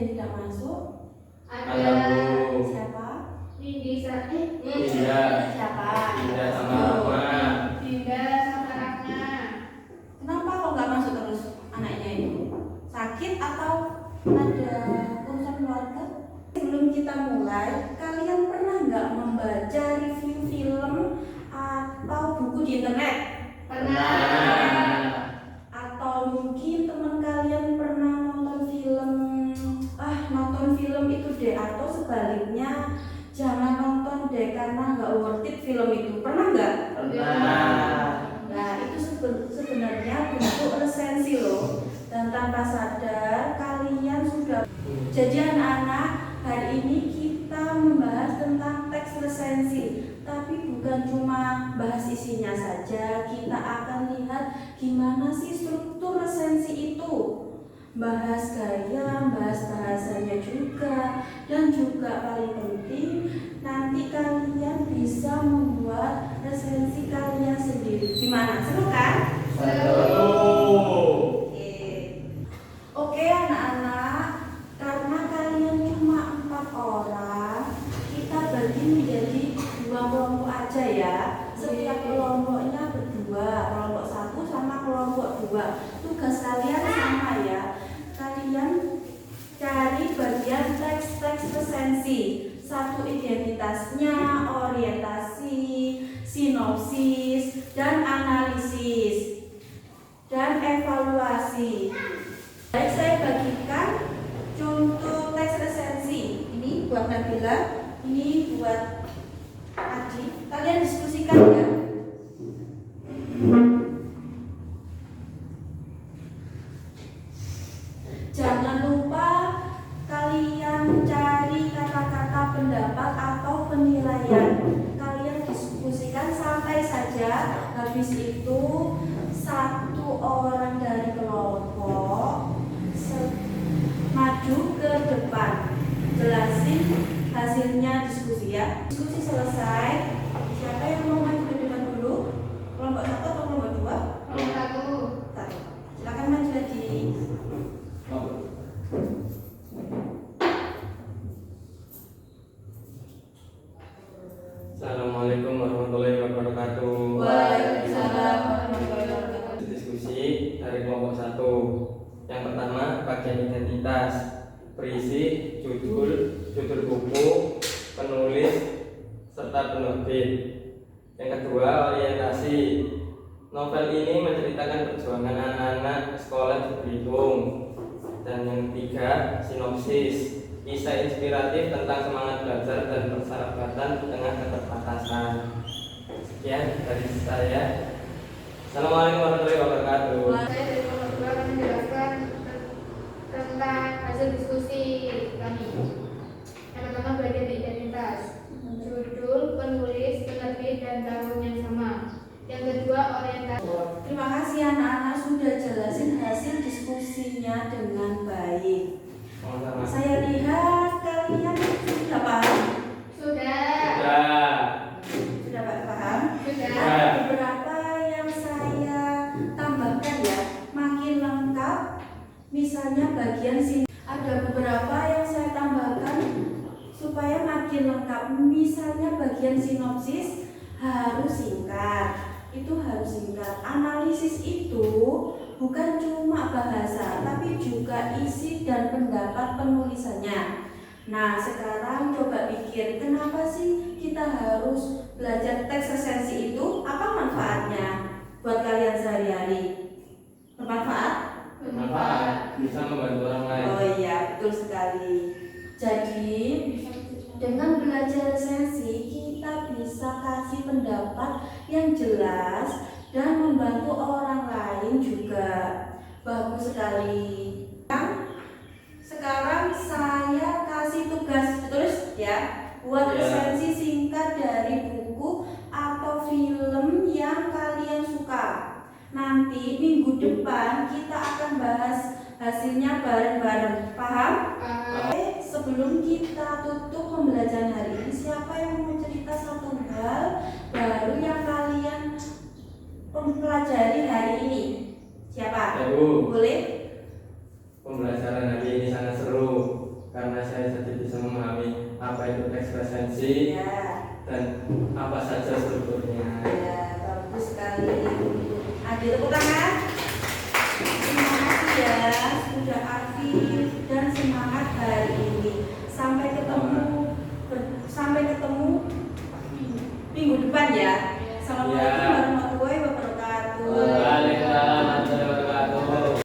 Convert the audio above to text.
yang tidak masuk? Ada Bu. Siapa? Dinda. Siapa? Dinda sama Rahma. Dinda sama Rahma. Kenapa kok nggak masuk terus anaknya itu? Sakit atau ada urusan keluarga? Sebelum kita mulai, kalian pernah nggak membaca review film atau buku di internet? Pernah. Atau mungkin teman kalian pernah nonton film itu deh, atau sebaliknya jangan nonton deh karena nggak worth it film itu. Pernah nggak? Pernah. Nah itu sebenarnya bentuk resensi loh, dan tanpa sadar kalian sudah. Jadi anak-anak, hari ini kita membahas tentang teks resensi, tapi bukan cuma bahas isinya saja. Kita akan lihat gimana sih struktur resensi itu, bahas gaya, bahas bahasanya juga, dan juga paling penting nanti kalian bisa membuat resensi kalian sendiri. Gimana? Seru kan? Oke anak-anak, karena kalian cuma 4 orang, kita bagi menjadi 2 kelompok aja ya. Setiap kelompoknya berdua, kelompok 1 sama kelompok 2. Tugas kalian sama ya. Kalian cari bagian teks-teks resensi. 1 identitasnya, orientasi, sinopsis, dan analisis, dan evaluasi. Baik, saya bagikan contoh teks resensi. Ini buat Nabila, ini buat Adi. Kalian diskusikan ya. Jangan lupa kalian cari kata-kata pendapat atau penilaian. Kalian diskusikan santai saja. Habis itu 1 orang dari kelompok maju ke depan, jelasin hasilnya diskusi ya. Diskusi selesai, siapa yang mau maju ke depan dulu? Kelompok 1 atau kelompok 2? Kelompok 1. Satu. Silakan maju lagi. Assalamualaikum warahmatullahi wabarakatuh. Waalaikumsalam warahmatullahi wabarakatuh. Diskusi dari kelompok 1. Yang pertama, bagian identitas, berisi judul buku, penulis, serta penerbit. Yang kedua, orientasi. Novel ini menceritakan perjuangan anak-anak sekolah di Belitung. Dan yang ketiga, sinopsis, kisah inspiratif tentang semangat belajar dan persahabatan di tengah keterbatasan. Sekian dari saya. Assalamualaikum warahmatullahi wabarakatuh. Saya dari kelompok 2 akan menjelaskan tentang hasil diskusi kami. Yang pertama, bagian identitas, judul, penulis, penerbit, dan tahun yang sama. Yang kedua, orientasi. Terima kasih anak-anak sudah jelasin hasil diskusinya dengan baik. Sama-sama. Saya lihat kalian sudah paham. Sudah. Sudah paham? Sudah. Ada beberapa yang saya tambahkan ya, makin lengkap. Misalnya bagian sini ada beberapa yang saya tambahkan supaya makin lengkap. Misalnya bagian sinopsis harus singkat. Itu harus singkat. Analisis itu bukan cuma bahasa, tapi juga isi dan pendapat penulisannya. Nah, sekarang coba pikir, kenapa sih kita harus belajar teks resensi itu? Apa manfaatnya buat kalian sehari-hari? Bermanfaat? Bermanfaat, bisa membantu orang lain. Oh iya, betul sekali. Jadi, dengan belajar resensi, kita bisa kasih pendapat yang jelas dan membantu orang lain juga. Bagus sekali. Sekarang saya kasih tugas tulis ya, buat resensi singkat dari buku atau film yang kalian suka. Nanti minggu depan kita akan bahas hasilnya bareng-bareng. Paham? Oke, sebelum kita tutup pembelajaran hari ini, siapa yang mau cerita satu hal baru yang kalian pelajari hari ini? Siapa? Ya, Bu. Boleh? Pembelajaran hari ini sangat seru. apa saja strukturnya. Ya, bagus sekali. Adik tepuk tangan. Terima kasih ya sudah aktif dan semangat hari ini. Sampai ketemu minggu depan ya. Assalamualaikum